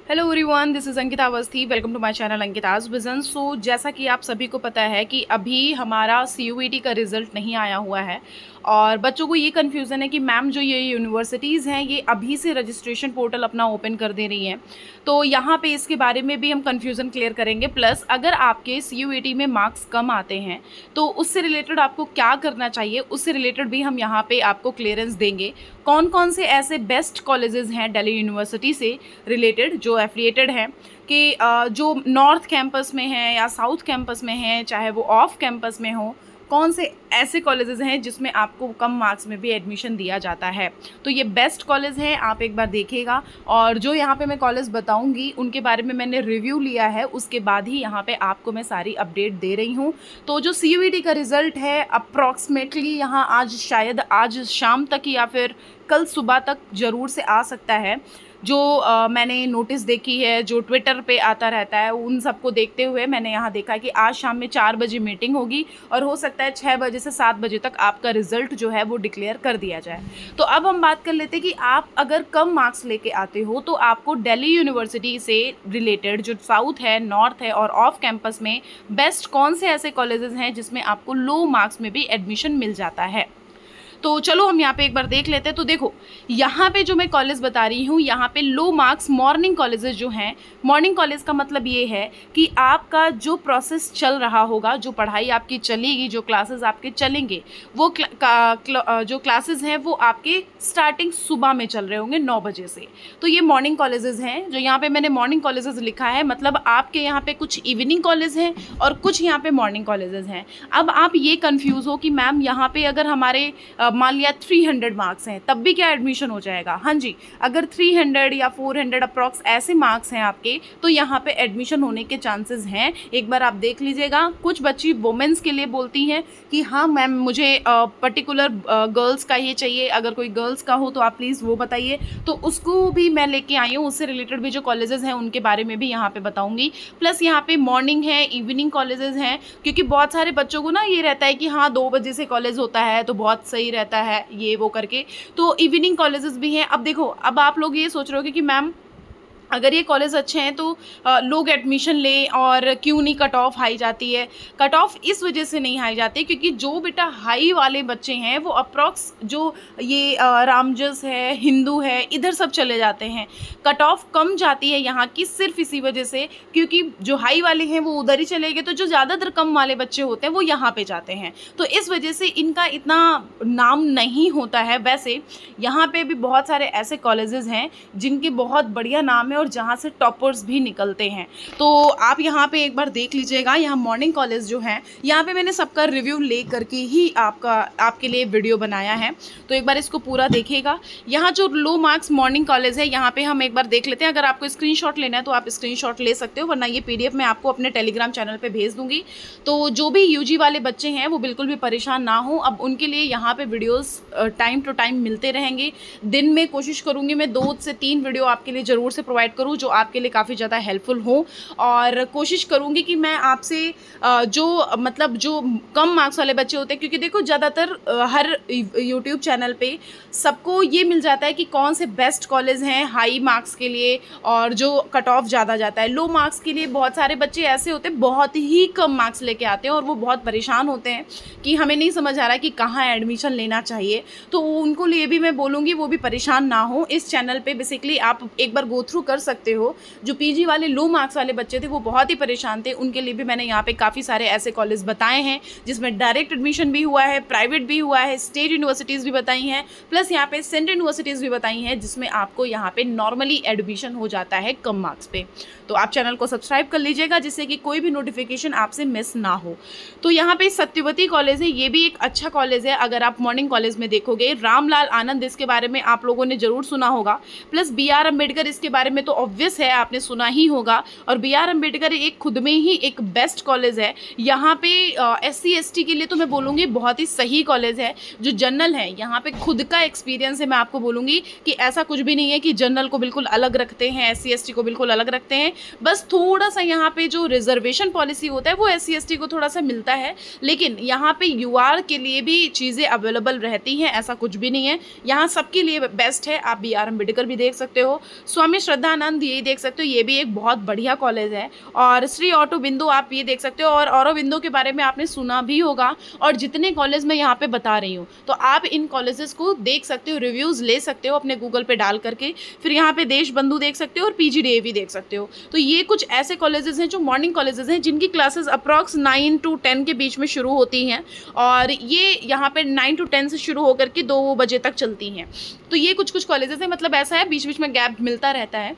Hello everyone, this is Ankita Awasthi. Welcome to my channel Ankita's vision. So जैसा कि आप सभी को पता है कि अभी हमारा CUET का रिज़ल्ट नहीं आया हुआ है और बच्चों को ये कन्फ्यूज़न है कि मैम जो ये यूनिवर्सिटीज़ हैं ये अभी से रजिस्ट्रेशन पोर्टल अपना ओपन कर दे रही हैं। तो यहाँ पे इसके बारे में भी हम कन्फ्यूज़न क्लियर करेंगे। प्लस अगर आपके CUET में मार्क्स कम आते हैं तो उससे रिलेटेड आपको क्या करना चाहिए, उससे रिलेटेड भी हम यहाँ पे आपको क्लियरेंस देंगे। कौन कौन से ऐसे बेस्ट कॉलेजेस हैं दिल्ली यूनिवर्सिटी से रिलेटेड जो एफिलिएटेड हैं कि जो नॉर्थ कैंपस में है या साउथ कैंपस में है, चाहे वो ऑफ कैंपस में हो, कौन से ऐसे कॉलेजेस हैं जिसमें आपको कम मार्क्स में भी एडमिशन दिया जाता है। तो ये बेस्ट कॉलेज हैं, आप एक बार देखिएगा। और जो यहाँ पे मैं कॉलेज बताऊंगी उनके बारे में मैंने रिव्यू लिया है, उसके बाद ही यहाँ पे आपको मैं सारी अपडेट दे रही हूँ। तो जो CUET का रिज़ल्ट है अप्रॉक्सीमेटली यहाँ आज शायद आज शाम तक या फिर कल सुबह तक ज़रूर से आ सकता है। जो मैंने नोटिस देखी है, जो ट्विटर पे आता रहता है, उन सबको देखते हुए मैंने यहाँ देखा है कि आज शाम में 4 बजे मीटिंग होगी और हो सकता है 6 बजे से 7 बजे तक आपका रिज़ल्ट जो है वो डिक्लेयर कर दिया जाए। तो अब हम बात कर लेते हैं कि आप अगर कम मार्क्स लेके आते हो तो आपको दिल्ली यूनिवर्सिटी से रिलेटेड जो साउथ है, नॉर्थ है और ऑफ कैंपस में बेस्ट कौन से ऐसे कॉलेजेस हैं जिसमें आपको लो मार्क्स में भी एडमिशन मिल जाता है। तो चलो हम यहाँ पे एक बार देख लेते हैं। तो देखो यहाँ पे जो मैं कॉलेज बता रही हूँ, यहाँ पे लो मार्क्स मॉर्निंग कॉलेजेस जो हैं, मॉर्निंग कॉलेज का मतलब ये है कि आपका जो प्रोसेस चल रहा होगा, जो पढ़ाई आपकी चलेगी, जो क्लासेस आपके चलेंगे, वो जो क्लासेस हैं वो आपके स्टार्टिंग सुबह में चल रहे होंगे 9 बजे से। तो ये मॉर्निंग कॉलेजेस हैं। जो यहाँ पे मैंने मॉर्निंग कॉलेजेस लिखा है मतलब आपके यहाँ पे कुछ इवनिंग कॉलेज हैं और कुछ यहाँ पे मॉर्निंग कॉलेजेस हैं। अब आप ये कन्फ्यूज़ हो कि मैम यहाँ पे अगर हमारे मान लिया 300 मार्क्स हैं तब भी क्या एडमिशन हो जाएगा। हाँ जी, अगर 300 या 400 अप्रॉक्स ऐसे मार्क्स हैं आपके तो यहाँ पे एडमिशन होने के चांसेस हैं। एक बार आप देख लीजिएगा। कुछ बच्ची वुमेंस के लिए बोलती हैं कि हाँ मैम मुझे पर्टिकुलर गर्ल्स का ये चाहिए, अगर कोई गर्ल्स का हो तो आप प्लीज़ वो बताइए। तो उसको भी मैं लेके आई हूँ, उससे रिलेटेड भी जो कॉलेजेस हैं उनके बारे में भी यहाँ पे बताऊँगी। प्लस यहाँ पे मॉर्निंग है, इवनिंग कॉलेजेस हैं, क्योंकि बहुत सारे बच्चों को ना ये रहता है कि हाँ 2 बजे से कॉलेज होता है तो बहुत सही रहता है ये वो करके। तो इवनिंग कॉलेजेस भी हैं। अब देखो, अब आप लोग ये सोच रहे हो कि मैम अगर ये कॉलेज अच्छे हैं तो लोग एडमिशन लें और क्यों नहीं कट ऑफ हाई जाती है। कट ऑफ इस वजह से नहीं हाई जाती क्योंकि जो बेटा हाई वाले बच्चे हैं वो अप्रॉक्स जो ये रामजस है, हिंदू है, इधर सब चले जाते हैं। कट ऑफ कम जाती है यहाँ की सिर्फ इसी वजह से क्योंकि जो हाई वाले हैं वो उधर ही चले गए, तो जो ज़्यादातर कम वाले बच्चे होते हैं वो यहाँ पे जाते हैं। तो इस वजह से इनका इतना नाम नहीं होता है। वैसे यहाँ पे भी बहुत सारे ऐसे कॉलेजेस हैं जिनके बहुत बढ़िया नाम है और जहाँ से टॉपर्स भी निकलते हैं। तो आप यहाँ पे एक बार देख लीजिएगा। यहाँ मॉर्निंग कॉलेज जो हैं यहाँ पे मैंने सबका रिव्यू ले करके ही आपके लिए वीडियो बनाया है, तो एक बार इसको पूरा देखिएगा। यहाँ जो लो मार्क्स मॉर्निंग कॉलेज है यहाँ पे हम एक बार देख लेते हैं। अगर आपको स्क्रीनशॉट लेना है तो आप स्क्रीनशॉट ले सकते हो, वरना ये PDF मैं आपको अपने टेलीग्राम चैनल पर भेज दूँगी। तो जो भी UG वाले बच्चे हैं वो बिल्कुल भी परेशान ना हो। अब उनके लिए यहाँ पर वीडियोज़ टाइम टू टाइम मिलते रहेंगे। दिन में कोशिश करूँगी मैं 2 से 3 वीडियो आपके लिए ज़रूर से प्रोवाइड करूँ जो आपके लिए काफ़ी ज़्यादा हेल्पफुल हो। और कोशिश करूँगी कि मैं आपसे जो मतलब जो कम मार्क्स वाले बच्चे होते हैं, क्योंकि देखो ज़्यादातर हर YouTube चैनल पे सबको ये मिल जाता है कि कौन से बेस्ट कॉलेज हैं हाई मार्क्स के लिए और जो कट ऑफ ज़्यादा जाता है। लो मार्क्स के लिए बहुत सारे बच्चे ऐसे होते हैं बहुत ही कम मार्क्स लेके आते हैं और वो बहुत परेशान होते हैं कि हमें नहीं समझ आ रहा है कि कहाँ एडमिशन लेना चाहिए। तो उनको लिए भी मैं बोलूँगी वो भी परेशान ना हो। इस चैनल पर बेसिकली आप एक बार गो थ्रू कर सकते हो। जो PG वाले लो मार्क्स वाले बच्चे थे वो बहुत ही परेशान थे, उनके लिए भी मैंने यहाँ पे काफ़ी सारे ऐसे कॉलेज बताए हैं जिसमें डायरेक्ट एडमिशन भी हुआ है, प्राइवेट भी हुआ है, स्टेट यूनिवर्सिटीज़ भी बताई हैं, प्लस यहाँ पे सेंट्रल यूनिवर्सिटीज़ भी बताई हैं जिसमें आपको यहाँ पे नॉर्मली एडमिशन हो जाता है कम मार्क्स पे। तो आप चैनल को सब्सक्राइब कर लीजिएगा जिससे कि कोई भी नोटिफिकेशन आपसे मिस ना हो। तो यहाँ पे सत्यवती कॉलेज है, ये भी एक अच्छा कॉलेज है। अगर आप मॉर्निंग कॉलेज में देखोगे, रामलाल आनंद इसके बारे में आप लोगों ने ज़रूर सुना होगा, प्लस BR अम्बेडकर इसके बारे में तो ऑब्वियस है आपने सुना ही होगा। और BR अम्बेडकर एक खुद में ही एक बेस्ट कॉलेज है। यहाँ पे SC ST के लिए तो मैं बोलूँगी बहुत ही सही कॉलेज है। जो जनरल है यहाँ पे खुद का एक्सपीरियंस है, मैं आपको बोलूँगी कि ऐसा कुछ भी नहीं है कि जनरल को बिल्कुल अलग रखते हैं, SC ST को बिल्कुल अलग रखते हैं। बस थोड़ा सा यहाँ पे जो रिजर्वेशन पॉलिसी होता है वो SC ST को थोड़ा सा मिलता है, लेकिन यहाँ पे UR के लिए भी चीज़ें अवेलेबल रहती हैं, ऐसा कुछ भी नहीं है। यहाँ सबके लिए बेस्ट है। आप BR अम्बेडकर भी देख सकते हो, स्वामी श्रद्धा विवेकानंद ये देख सकते हो, ये भी एक बहुत बढ़िया कॉलेज है। और श्री ऑरोबिंदो आप ये देख सकते हो, और ऑरोबिंदो के बारे में आपने सुना भी होगा। और जितने कॉलेज मैं यहाँ पे बता रही हूँ तो आप इन कॉलेजेस को देख सकते हो, रिव्यूज़ ले सकते हो अपने गूगल पे डाल करके। फिर यहाँ पे देश बंधु देख सकते हो और PGDAV देख सकते हो। तो ये कुछ ऐसे कॉलेजेस हैं जो मॉर्निंग कॉलेजेस हैं, जिनकी क्लासेस अप्रॉक्स 9 to 10 के बीच में शुरू होती हैं, और ये यहाँ पे 9 to 10 से शुरू होकर के 2 बजे तक चलती हैं। तो ये कुछ कॉलेजेस हैं, मतलब ऐसा है बीच बीच में गैप मिलता रहता है।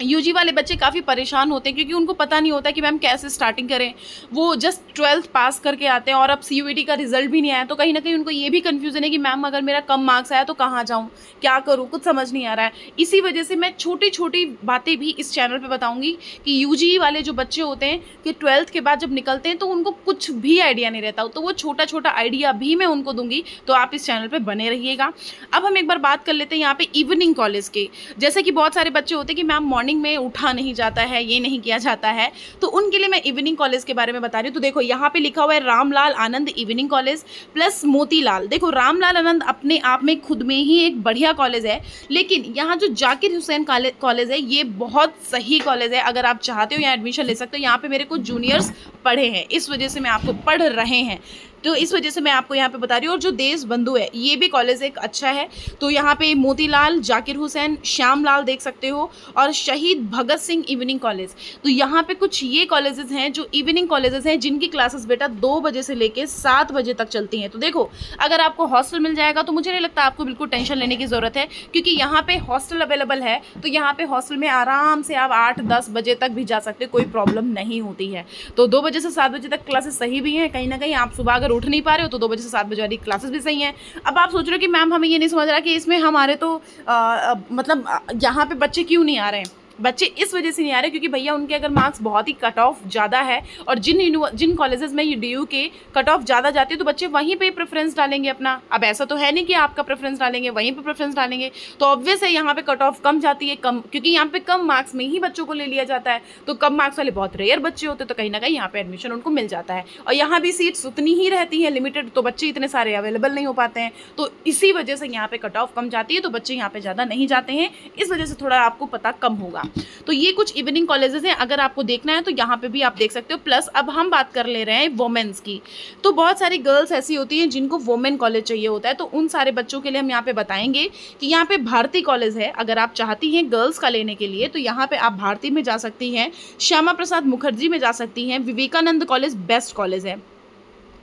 यूजी वाले बच्चे काफ़ी परेशान होते हैं क्योंकि उनको पता नहीं होता कि मैम कैसे स्टार्टिंग करें। वो जस्ट 12th पास करके आते हैं और अब CUET का रिजल्ट भी नहीं आया, तो कहीं ना कहीं उनको ये भी कन्फ्यूजन है कि मैम अगर मेरा कम मार्क्स आया तो कहाँ जाऊँ, क्या करूँ, कुछ समझ नहीं आ रहा है। इसी वजह से मैं छोटी छोटी बातें भी इस चैनल पर बताऊँगी कि यूजी वाले जो बच्चे होते हैं कि 12th के बाद जब निकलते हैं तो उनको कुछ भी आइडिया नहीं रहता, तो वो छोटा छोटा आइडिया भी मैं उनको दूंगी। तो आप इस चैनल पर बने रहिएगा। अब हम एक बार बात कर लेते हैं यहाँ पे इवनिंग कॉलेज के। जैसे कि बहुत सारे बच्चे होते हैं कि मैम में उठा नहीं जाता है, ये नहीं किया जाता है, तो उनके लिए मैं इवनिंग कॉलेज के बारे में बता रही हूँ। तो देखो यहाँ पे लिखा हुआ है रामलाल आनंद इवनिंग कॉलेज प्लस मोतीलाल। देखो रामलाल आनंद अपने आप में खुद में ही एक बढ़िया कॉलेज है, लेकिन यहाँ जो जाकिर हुसैन कॉलेज है ये बहुत सही कॉलेज है। अगर आप चाहते हो यहाँ एडमिशन ले सकते हो। यहाँ पे मेरे कुछ जूनियर्स पढ़े हैं, इस वजह से मैं आपको पढ़ रहे हैं, तो इस वजह से मैं आपको यहाँ पे बता रही हूँ। और जो देश बंधु है ये भी कॉलेज एक अच्छा है। तो यहाँ पे मोतीलाल, जाकिर हुसैन, श्यामलाल देख सकते हो, और शहीद भगत सिंह इवनिंग कॉलेज। तो यहाँ पे कुछ ये कॉलेजेस हैं जो इवनिंग कॉलेजेस हैं, जिनकी क्लासेस बेटा 2 बजे से लेके 7 बजे तक चलती हैं। तो देखो अगर आपको हॉस्टल मिल जाएगा तो मुझे नहीं लगता आपको बिल्कुल टेंशन लेने की ज़रूरत है, क्योंकि यहाँ पे हॉस्टल अवेलेबल है। तो यहाँ पे हॉस्टल में आराम से आप 8-10 बजे तक भी जा सकते हो, कोई प्रॉब्लम नहीं होती है। तो 2 बजे से 7 बजे तक क्लासेस सही भी हैं। कहीं ना कहीं आप सुबह उठ नहीं पा रहे हो तो 2 बजे से 7 बजे वाली क्लासेस भी सही हैं। अब आप सोच रहे हो कि मैम हमें ये नहीं समझ रहा कि इसमें हमारे तो मतलब यहाँ पे बच्चे क्यों नहीं आ रहे हैं। बच्चे इस वजह से नहीं आ रहे क्योंकि भैया उनके अगर मार्क्स बहुत ही कट ऑफ ज़्यादा है, और जिन कॉलेजेस में DU के कट ऑफ ज़्यादा जाती है तो बच्चे वहीं पे प्रेफरेंस डालेंगे अपना। अब ऐसा तो है नहीं कि आपका प्रेफरेंस डालेंगे, वहीं पे प्रेफरेंस डालेंगे, तो ऑब्वियस है यहाँ पे कट ऑफ कम जाती है, कम, क्योंकि यहाँ पे कम मार्क्स में ही बच्चों को ले लिया जाता है। तो कम मार्क्स वाले बहुत रेयर बच्चे होते हैं, तो कहीं ना कहीं यहाँ पे एडमिशन उनको मिल जाता है। और यहाँ भी सीट्स उतनी ही रहती हैं लिमिटेड, तो बच्चे इतने सारे अवेलेबल नहीं हो पाते हैं, तो इसी वजह से यहाँ पे कट ऑफ कम जाती है, तो बच्चे यहाँ पे ज़्यादा नहीं जाते हैं। इस वजह से थोड़ा आपको पता कम होगा। तो ये कुछ इवनिंग कॉलेजेस हैं, अगर आपको देखना है तो यहाँ पे भी आप देख सकते हो। प्लस अब हम बात कर ले रहे हैं वोमेन्स की। तो बहुत सारी गर्ल्स ऐसी होती हैं जिनको वोमेन कॉलेज चाहिए होता है, तो उन सारे बच्चों के लिए हम यहाँ पे बताएंगे कि यहाँ पे भारती कॉलेज है। अगर आप चाहती हैं गर्ल्स का लेने के लिए तो यहाँ पे आप भारती में जा सकती हैं, श्यामा प्रसाद मुखर्जी में जा सकती हैं, विवेकानंद कॉलेज बेस्ट कॉलेज है,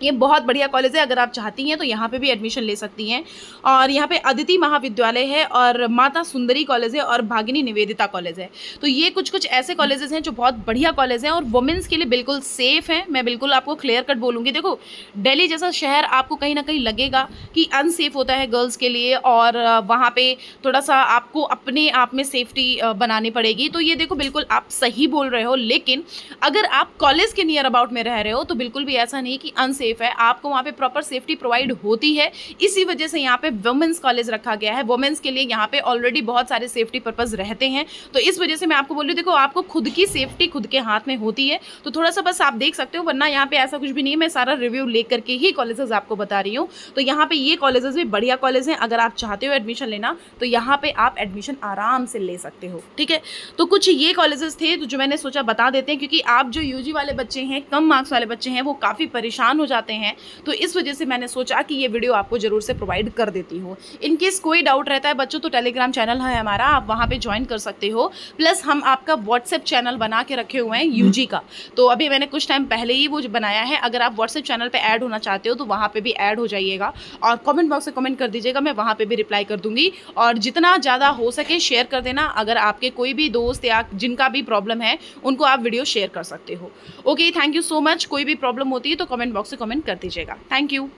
ये बहुत बढ़िया कॉलेज है। अगर आप चाहती हैं तो यहाँ पे भी एडमिशन ले सकती हैं। और यहाँ पे अदिति महाविद्यालय है, और माता सुंदरी कॉलेज है, और भागिनी निवेदिता कॉलेज है। तो ये कुछ ऐसे कॉलेजेस हैं जो बहुत बढ़िया कॉलेज हैं और वुमेन्स के लिए बिल्कुल सेफ़ हैं। मैं बिल्कुल आपको क्लियर कट बोलूँगी। देखो दिल्ली जैसा शहर आपको कहीं ना कहीं लगेगा कि अनसेफ होता है गर्ल्स के लिए, और वहाँ पर थोड़ा सा आपको अपने आप में सेफ्टी बनानी पड़ेगी। तो ये देखो बिल्कुल आप सही बोल रहे हो, लेकिन अगर आप कॉलेज के नियर अबाउट में रह रहे हो तो बिल्कुल भी ऐसा नहीं कि अनसेफ है, आपको वहाँ पे प्रॉपर सेफ्टी प्रोवाइड होती है। इसी वजह से यहाँ पे वुमेन्स कॉलेज रखा गया है। वुमेन्स के लिए यहाँ पे ऑलरेडी बहुत सारे सेफ्टी पर्पस रहते हैं, तो इस वजह से मैं आपको बोल रही हूँ, देखो आपको खुद की सेफ्टी खुद के हाथ में होती है, तो थोड़ा सा बस आप देख सकते हो, वरना यहाँ पे ऐसा कुछ भी नहीं है। मैं सारा रिव्यू लेकर के ही कॉलेजेस आपको बता रही हूँ। तो यहाँ पे ये कॉलेजेस भी बढ़िया कॉलेज हैं। अगर आप चाहते हो एडमिशन लेना तो यहाँ पे आप एडमिशन आराम से ले सकते हो, ठीक है। तो कुछ ये कॉलेजेस थे तो जो मैंने सोचा बता देते हैं, क्योंकि आप जो यूजी वाले बच्चे हैं, कम मार्क्स वाले बच्चे हैं, वो काफ़ी परेशान हो जाते हैं। तो इस वजह से मैंने सोचा कि ये वीडियो आपको जरूर से प्रोवाइड कर देती हूँ। इनकेस कोई डाउट रहता है बच्चों तो टेलीग्राम चैनल है हमारा, आप वहाँ पे ज्वाइन कर सकते हो। प्लस हम आपका व्हाट्सएप चैनल बना के रखे हुए हैं यूजी का, तो अभी मैंने कुछ टाइम पहले ही वो बनाया है। अगर आप व्हाट्सएप चैनल पर ऐड होना चाहते हो तो वहाँ पर भी ऐड हो जाइएगा, और कॉमेंट बॉक्स में कमेंट कर दीजिएगा, मैं वहाँ पर भी रिप्लाई कर दूँगी। और जितना ज़्यादा हो सके शेयर कर देना। अगर आपके कोई भी दोस्त या जिनका भी प्रॉब्लम है उनको आप वीडियो शेयर कर सकते हो। Okay, thank you so much. कोई भी प्रॉब्लम होती है तो कमेंट बॉक्स में कमेंट कर दीजिएगा। Thank you.